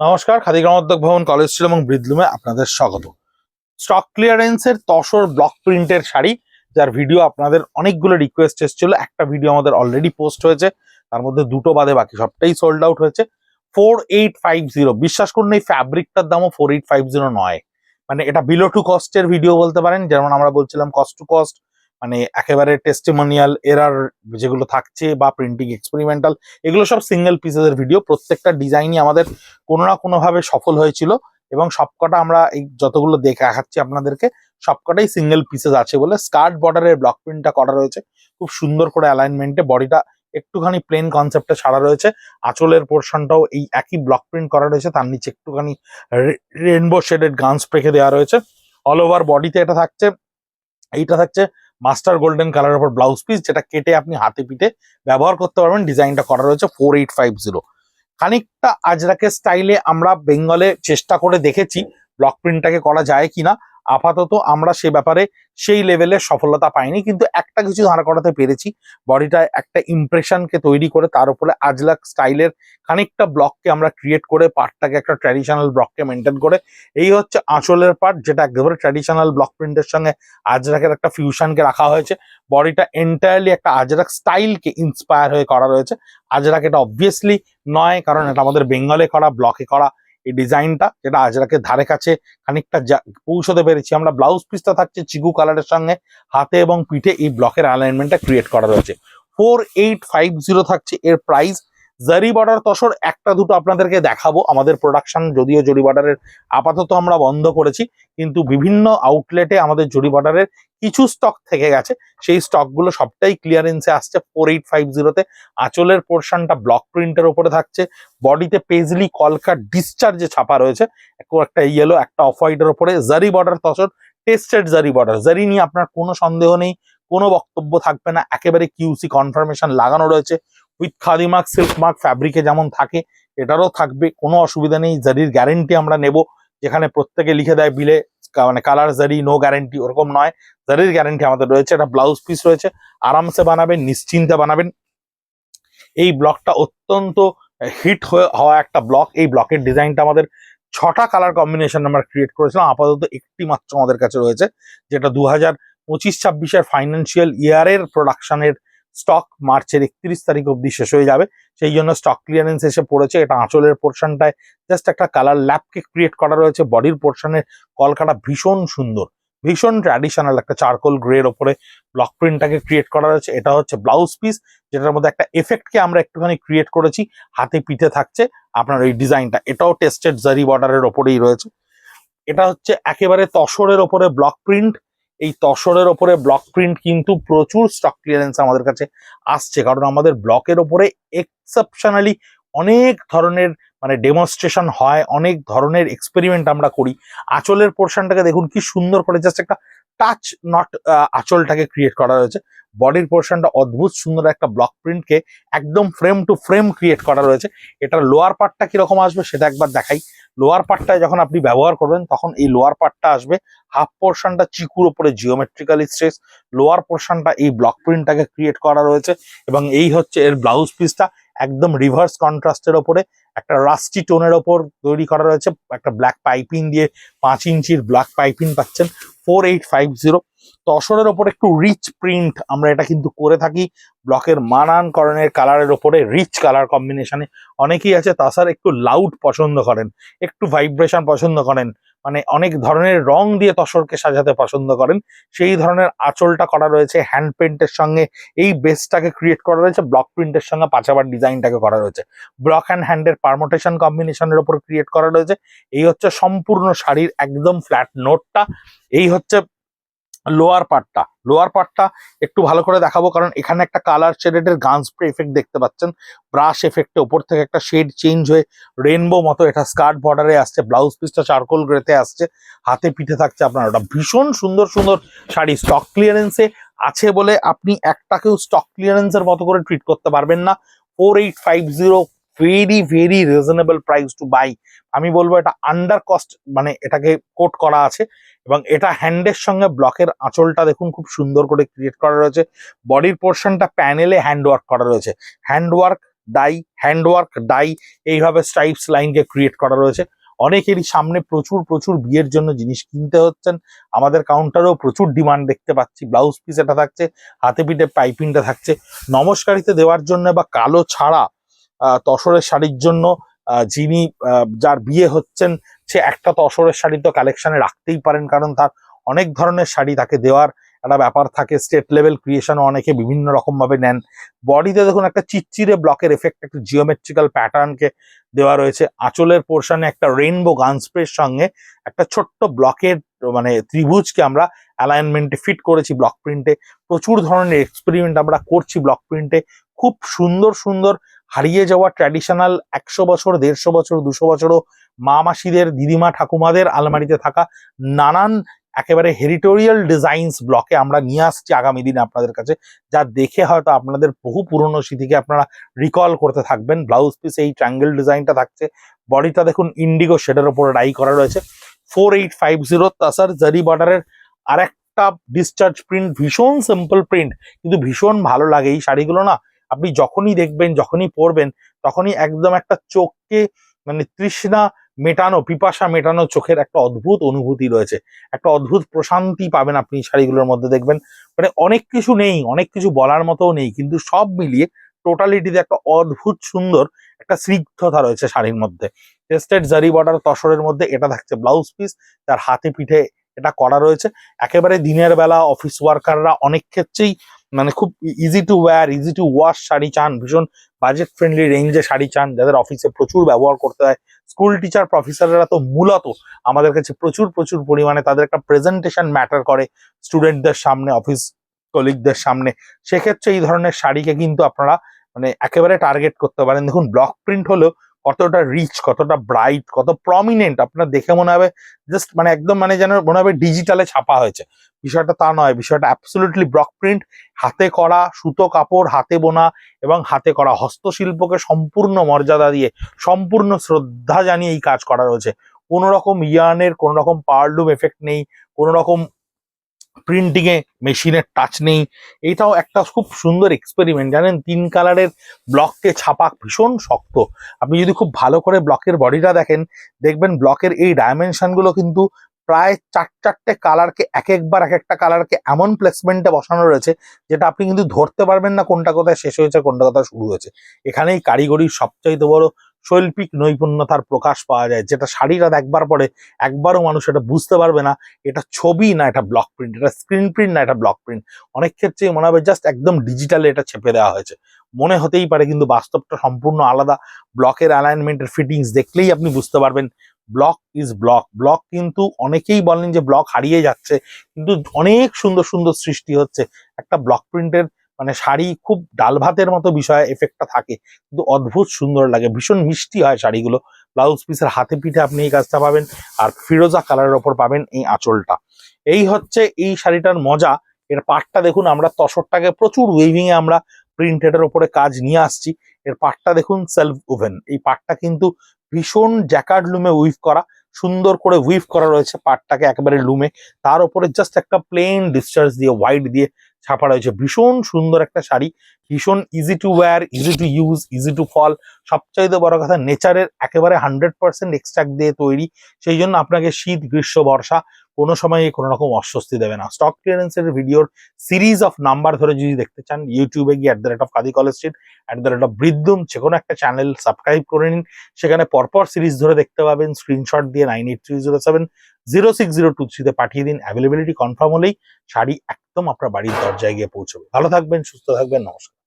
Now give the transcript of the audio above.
নমস্কার, খাদি গ্রামোদ্যোগ ভবন, college street এবং ব্রিদলুমে আপনাদের স্বাগত। স্টক ক্লিয়ারেন্সের তসর ব্লক প্রিন্টের শাড়ি, যার ভিডিও আপনাদের অনেকগুলো রিকোয়েস্ট এসেছিল। একটা ভিডিও আমাদের অলরেডি পোস্ট হয়েছে, তার মধ্যে দুটো বাদে বাকি সবটাই সোল্ড আউট হয়েছে। 4850, বিশ্বাস করুন এই ফ্যাব্রিকটার দামও 4850 নয়, মানে এটা বিলো টু কস্টের ভিডিও বলতে পারেন। যেমন আমরা বলছিলাম কস্ট টু কস্ট, মানে একেবারে টেস্টিমোনিয়াল এরার যেগুলো থাকছে বা প্রিন্টিং এক্সপেরিমেন্টাল, এগুলো সব সিঙ্গেল পিসেসের ভিডিও। প্রত্যেকটা ডিজাইনই আমাদের কোনো না কোনোভাবে সফল হয়েছিল এবং সবকটা আমরা এই যতগুলো দেখাচ্ছি আপনাদেরকে সবকটাই সিঙ্গেল পিসেস আছে বলে। স্কার্ট বর্ডারের ব্লক প্রিন্টটা করা রয়েছে খুব সুন্দর করে অ্যালাইনমেন্টে। বডিটা একটুখানি প্লেন কনসেপ্টে ছাড়া রয়েছে। আঁচলের পোর্শনটাও এই একই ব্লক প্রিন্ট করা রয়েছে, তার নিচে একটুখানি রেনবো শেডেড গান্স পেকে দেওয়া রয়েছে। অল ওভার বডিতে এইটা থাকছে মাস্টার গোল্ডেন কালার উপর ব্লাউজ পিস, যেটা কেটে আপনি হাতে পিঠে ব্যবহার করতে পারবেন। ডিজাইনটা করা রয়েছে 4850। খানিকটা আজরাকের স্টাইলে আমরা বেঙ্গলে চেষ্টা করে দেখেছি ব্লক প্রিন্টটাকে করা যায় কিনা। আপাতত আমরা সে ব্যাপারে সেই লেভেলের সফলতা পাইনি, কিন্তু একটা কিছু ধারা করাতে পেরেছি। বডিটা একটা ইমপ্রেশনকে তৈরি করে তার উপরে আজরাক স্টাইলের খানিকটা ব্লককে আমরা ক্রিয়েট করে পার্টটাকে একটা ট্র্যাডিশনাল ব্লককে মেনটেন করে, এই হচ্ছে আঁচলের পার্ট, যেটা একেবারে ট্র্যাডিশনাল ব্লক প্রিন্টের সঙ্গে আজরাকের একটা ফিউশনকে রাখা হয়েছে। বডিটা এন্টায়ারলি একটা আজরাক স্টাইলকে ইন্সপায়ার হয়ে করা রয়েছে। আজরাক এটা অবভিয়াসলি নয়, কারণ এটা আমাদের বেঙ্গলে করা, ব্লকে করা এই ডিজাইনটা, যেটা আজরাকের ধারে কাছে খানিকটা পৌঁছতে পেরেছি আমরা। ব্লাউজ পিসটা থাকছে চিকু কালারের সঙ্গে, হাতে এবং পিঠে এই ব্লকের অ্যালাইনমেন্টটা ক্রিয়েট করা রয়েছে। 4850 থাকছে এর প্রাইস। জারি বর্ডার তসর একটা দুটো আপনাদেরকে দেখাবো। আমাদের প্রোডাকশন যদিও জরি বর্ডারের আপাতত আমরা বন্ধ করেছি, কিন্তু বিভিন্ন আউটলেটে আমাদের জরি বর্ডারের কিছু স্টক থেকে গেছে। সেই স্টকগুলো সবটাই ক্লিয়ারেন্সে আসছে 4850-তে। আঁচলের পোর্শনটা ব্লক প্রিন্টের ওপরে থাকছে। বডিতে পেজলি কলকা ডিসচার্জে ছাপা রয়েছে, একটা ইয়েলো একটা অফ হোয়াইটের ওপরে। জারি বর্ডার তসর, টেস্টেড জারি বর্ডার। জারি নিয়ে আপনার কোনো সন্দেহ নেই, কোনো বক্তব্য থাকবে না, একেবারে কিউসি কনফার্মেশন লাগানো রয়েছে। With Khadi mark, silk mark ফ্যাব্রিকে যেমন থাকে এটারও থাকবে, কোনো অসুবিধা নেই। জারির গ্যারেন্টি আমরা নেব, যেখানে প্রত্যেকে লিখে দেয় বিলে মানে কালার জারি নো গ্যারেন্টি, ওরকম নয়। জারির গ্যারেন্টি আমাদের রয়েছে। একটা ব্লাউজ পিস রয়েছে, আরামসে বানাবেন, নিশ্চিন্তে বানাবেন। এই ব্লকটা অত্যন্ত হিট হওয়া একটা ব্লক। এই ব্লকের ডিজাইনটা আমাদের 6টা কালার কম্বিনেশন আমরা ক্রিয়েট করেছিলাম। আপাতত একটি মাত্র আমাদের কাছে রয়েছে, যেটা 2025-26-এর ফাইন্যান্সিয়াল ইয়ারের প্রোডাকশনের স্টক মার্চের 31 তারিখ অব্দি শেষ হয়ে যাবে। সেই জন্য স্টক ক্লিয়ারেন্স এসে পড়েছে। এটা আঁচলের পোর্শনটায় জাস্ট একটা কালার ল্যাপকে ক্রিয়েট করা রয়েছে। বডির পোর্শনের কলকাটা ভীষণ সুন্দর, ভীষণ ট্র্যাডিশনাল একটা চারকোল গ্রের ওপরে ব্লক প্রিন্টটাকে ক্রিয়েট করা রয়েছে। এটা হচ্ছে ব্লাউজ পিস, যেটার মধ্যে একটা এফেক্টকে আমরা একটুখানি ক্রিয়েট করেছি। হাতে পিঠে থাকছে আপনার এই ডিজাইনটা, এটাও টেস্টেড জারি বর্ডারের ওপরেই রয়েছে। এটা হচ্ছে একেবারে তসরের ওপরে ব্লক প্রিন্ট। এই তসরের ওপরে ব্লক প্রিন্ট কিন্তু প্রচুর স্টক ক্লিয়ারেন্স আমাদের কাছে আসছে, কারণ আমাদের ব্লকের ওপরে এক্সেপশনালি অনেক ধরনের মানে ডেমনস্ট্রেশন হয়, অনেক ধরনের এক্সপেরিমেন্ট আমরা করি। আঁচলের পোর্শনটাকে দেখুন কি সুন্দর করে, জাস্ট একটা টাচ নট আঁচলটাকে ক্রিয়েট করা রয়েছে। বডির পোর্শনটা অদ্ভুত সুন্দর একটা ব্লক প্রিন্টকে একদম ফ্রেম টু ফ্রেম ক্রিয়েট করা রয়েছে। এটার লোয়ার পার্টটা কিরকম আসবে সেটা একবার দেখাই। লোয়ার পার্টটায় যখন আপনি ব্যবহার করবেন তখন এই লোয়ার পার্টটা আসবে হাফ পোর্শনটা চিকুর ওপরে জিওমেট্রিক্যালি স্ট্রেস, লোয়ার পোর্শনটা এই ব্লক প্রিন্টটাকে ক্রিয়েট করা রয়েছে। এবং এই হচ্ছে এর ব্লাউজ পিসটা, একদম রিভার্স কন্ট্রাস্টের ওপরে একটা রাস্টি টোনের ওপর তৈরি করা রয়েছে। একটা ব্ল্যাক পাইপিং দিয়ে 5 ইঞ্চির ব্ল্যাক পাইপিং পাচ্ছেন 4850। তসরের ওপর একটু রিচ প্রিন্ট আমরা এটা কিন্তু করে থাকি। ব্লকের মানানকরণের কালারের ওপরে রিচ কালার কম্বিনেশনে অনেকেই আছে তাছাড়া একটু লাউড পছন্দ করেন, একটু ভাইব্রেশন পছন্দ করেন, মানে অনেক ধরনের রং দিয়ে তসরকে সাজাতে পছন্দ করেন। সেই ধরনের আঁচলটা করা রয়েছে হ্যান্ড পেন্টের সঙ্গে। এই বেসটাকে ক্রিয়েট করা রয়েছে ব্লক প্রিন্টের সঙ্গে, পাঁচাবার ডিজাইনটাকে করা রয়েছে ব্লক অ্যান্ড হ্যান্ডের পারমোটেশন কম্বিনেশনের উপর ক্রিয়েট করা রয়েছে। এই হচ্ছে সম্পূর্ণ শাড়ির একদম ফ্ল্যাট নোটটা। এই হচ্ছে লোয়ার পার্টটা একটু ভালো করে দেখাবো, কারণ এখানে একটা কালার শেডের গান স্প্রে এফেক্ট দেখতে পাচ্ছেন। ব্রাশ এফেক্টে ওপর থেকে একটা শেড চেঞ্জ হয়ে রেনবো মতো এটা স্কার্ট বর্ডারে আসছে। ব্লাউজ পিসটা চারকোল গ্রেতে আসছে, হাতে পিঠে থাকছে আপনার। ওটা ভীষণ সুন্দর সুন্দর শাড়ি স্টক ক্লিয়ারেন্সে আছে বলে আপনি একটাকেও স্টক ক্লিয়ারেন্সের মতো করে ট্রিট করতে পারবেন না। 4850 very very reasonable price to buy. আমি বলবো এটা আন্ডার কস্ট, মানে এটাকে কোট করা আছে। এবং এটা হ্যান্ডের সঙ্গে ব্লকের আঁচলটা দেখুন খুব সুন্দর করে ক্রিয়েট করা রয়েছে। বডির পোর্শনটা প্যানেলে হ্যান্ড ওয়ার্ক করা রয়েছে। Hand work die, handwork, die, এইভাবে স্ট্রাইপস লাইনকে ক্রিয়েট করা রয়েছে। অনেকেরই সামনে প্রচুর প্রচুর বিয়ের জন্য জিনিস কিনতে হচ্ছেন, আমাদের কাউন্টারেও প্রচুর ডিমান্ড দেখতে পাচ্ছি। ব্লাউজ পিস এটা থাকছে, হাতে পিঠে পাইপিংটা থাকছে। নমস্কারিতে দেওয়ার জন্য বা কালো ছাড়া তসরের শাড়ির জন্য যিনি যার বিয়ে হচ্ছেন, সে একটা তসরের শাড়ি তো কালেকশনে রাখতেই পারেন, কারণ তার অনেক ধরনের শাড়ি তাকে দেওয়ার একটা ব্যাপার থাকে। স্টেট লেভেল ক্রিয়েশনও অনেকে বিভিন্ন রকম ভাবে নেন। বডিতে দেখুন একটা চিরচিরে ব্লকের এফেক্ট, একটা জিওমেট্রিক্যাল প্যাটার্নকে দেওয়া রয়েছে। আঁচলের পোর্শনে একটা রেইনবো গান স্প্রের সঙ্গে একটা ছোট্ট ব্লকের মানে ত্রিভুজকে আমরা অ্যালাইনমেন্টে ফিট করেছি ব্লক প্রিন্টে। প্রচুর ধরনের এক্সপেরিমেন্ট আমরা করছি ব্লক প্রিন্টে। খুব সুন্দর সুন্দর হারিয়ে যাওয়া ট্র্যাডিশনাল 100 বছর, 150 বছর, 200 বছরও মা মাসিদের, দিদিমা ঠাকুমাদের আলমারিতে থাকা নানান একেবারে হেরিটোরিয়াল ডিজাইনস ব্লকে আমরা নিয়ে আসছি আগামী দিনে আপনাদের কাছে, যা দেখে হয়তো আপনাদের বহু পুরনো স্মৃতিকে আপনারা রিকল করতে থাকবেন। ব্লাউজ পিস এই ট্রায়াঙ্গেল ডিজাইনটা থাকছে। বডিটা দেখুন ইন্ডিগো শেডের উপরে ডাই করা রয়েছে। 4850 তাসার জারি বর্ডারের আরেকটা ডিসচার্জ প্রিন্ট, ভীষণ সিম্পল প্রিন্ট কিন্তু ভীষণ ভালো লাগে এই শাড়িগুলো না। আপনি যখনই দেখবেন, যখনই পরবেন, তখনই একদম একটা চোখকে মানে তৃষ্ণা মেটানো, পিপাসা মেটানো চোখের একটা অদ্ভুত অনুভূতি রয়েছে, একটা অদ্ভুত প্রশান্তি পাবেন আপনি শাড়িগুলোর মধ্যে। দেখবেন মানে অনেক কিছু নেই, অনেক কিছু বলার মতো নেই, কিন্তু সব মিলিয়ে টোটালিটিতে একটা অদ্ভুত সুন্দর একটা স্নিগ্ধতা রয়েছে শাড়ির মধ্যে। টেস্টেড জারি বর্ডার তসরের মধ্যে এটা থাকছে ব্লাউজ পিস, তার হাতে পিঠে এটা করা রয়েছে। একেবারে দিনের বেলা অফিস ওয়ার্কাররা অনেক ক্ষেত্রেই মানে খুব easy to wear, easy two wash sari চান, ভীষণ বাজেট ফ্রেন্ডলি রেঞ্জে শাড়ি চান, যাদের অফিসে প্রচুর ব্যবহার করতে হয়। স্কুল টিচার প্রফেসররা তো মূলত আমাদের কাছে প্রচুর প্রচুর পরিমাণে তাদের একটা প্রেজেন্টেশন ম্যাটার করে স্টুডেন্টদের সামনে, অফিস কলিগদের সামনে। সেক্ষেত্রে এই ধরনের শাড়িকে কিন্তু আপনারা মানে একেবারে টার্গেট করতে পারেন। দেখুন ব্লক প্রিন্ট হলেও কতটা রিচ, কতটা ব্রাইট, কত প্রমিনেন্ট, আপনার দেখে মনে হবে জাস্ট মানে একদম মানে যেন মনে হবে ডিজিটালে ছাপা হয়েছে। বিষয়টা তা নয়, বিষয়টা অ্যাবসলিউটলি ব্লক প্রিন্ট, হাতে করা, সুতো কাপড়, হাতে বোনা এবং হাতে করা হস্তশিল্পকে সম্পূর্ণ মর্যাদা দিয়ে, সম্পূর্ণ শ্রদ্ধা জানিয়ে এই কাজ করা রয়েছে। কোনো রকম ইয়ার্নের, কোনো রকম পাওয়ারলুম এফেক্ট নেই, কোনো রকম প্রিন্টিং এ মেশিনের টাচ নেই। এটাও একটা খুব সুন্দর এক্সপেরিমেন্ট, জানেন 3 কালারের ব্লককে ছাপা ভীষণ শক্ত। আপনি যদি খুব ভালো করে ব্লকের বডিটা দেখেন, দেখবেন ব্লকের এই ডাইমেনশন গুলো কিন্তু প্রায় 4-4টে কালারকে একবার এক একটা কালারকে এমন প্লেসমেন্টে বসানো রয়েছে যেটা আপনি কিন্তু ধরতে পারবেন না কোনটা কোথায় শেষ হয়েছে, কোনটা কোথায় শুরু হয়েছে। এখানেই কারিগরির সবচাইতে বড় শৈল্পিক নৈপুণ্যতার প্রকাশ পাওয়া যায়, যেটা শাড়িটা দেখবার পরে একবারও মানুষ এটা বুঝতে পারবে না এটা ছবি না এটা ব্লক প্রিন্ট, এটা স্ক্রিন প্রিন্ট না এটা ব্লক প্রিন্ট। অনেক ক্ষেত্রে মনে হবে জাস্ট একদম ডিজিটালে এটা ছেপে দেওয়া হয়েছে, মনে হতেই পারে, কিন্তু বাস্তবটা সম্পূর্ণ আলাদা। ব্লকের অ্যালাইনমেন্টের ফিটিংস দেখলেই আপনি বুঝতে পারবেন ব্লক ইজ ব্লক। ব্লক কিন্তু অনেকেই বলেন যে ব্লক হারিয়ে যাচ্ছে, কিন্তু অনেক সুন্দর সুন্দর সৃষ্টি হচ্ছে। একটা ব্লক প্রিন্টের মানে শাড়ি খুব ডাল ভাতের মতো বিষয় এফেক্টটা থাকে, কিন্তু অদ্ভুত সুন্দর লাগে, ভীষণ মিষ্টি হয় শাড়িগুলো। ব্লাউজ পিসের হাতে পিঠে আপনি এই কাজটা পাবেন, আর ফিরোজা কালারের ওপর পাবেন এই আঁচলটা। এই হচ্ছে এই শাড়িটার মজা। এর পাটটা দেখুন, আমরা তসরটাকে প্রচুর উইভিং এ আমরা প্রিন্টেডের ওপরে কাজ নিয়ে আসছি। এর পাটটা দেখুন সেলফ ওভেন, এই পাটটা কিন্তু ভীষণ জ্যাকার্ড লুমে উইভ করা, সুন্দর করে উইভ করা রয়েছে পাটটাকে একেবারে লুমে। তার উপরে জাস্ট একটা প্লেন ডিসচার্জ দিয়ে হোয়াইট দিয়ে ছাপা রয়েছে। ভীষণ সুন্দর একটা শাড়ি, ভীষণ easy to wear, easy to use, easy to fall. সবচাইতে বড় কথা, নেচারের একেবারে 100% এক্সট্রাক্ট দিয়ে তৈরি, সেই জন্য আপনাকে শীত, গ্রীষ্ম, বর্ষা কোনো সময় কোনো রকম অস্বস্তি দেবে না। স্টক ক্লিয়ারেন্সের ভিডিওর সিরিজ অফ নাম্বার ধরে যদি দেখতে চান, ইউটিউবে গিয়ে @কাদি কলেজ স্ট্রিট, @বৃদ্ধুম যে কোনো একটা চ্যানেল সাবস্ক্রাইব করে নিন। সেখানে পরপর সিরিজ ধরে দেখতে পাবেন। স্ক্রিনশট দিয়ে 9830700602 তে পাঠিয়ে দিন। অ্যাভেলেবিলিটি কনফার্ম হলেই শাড়ি একদম আপনার বাড়ির দরজায় গিয়ে পৌঁছবে। ভালো থাকবেন, সুস্থ থাকবেন, নমস্কার।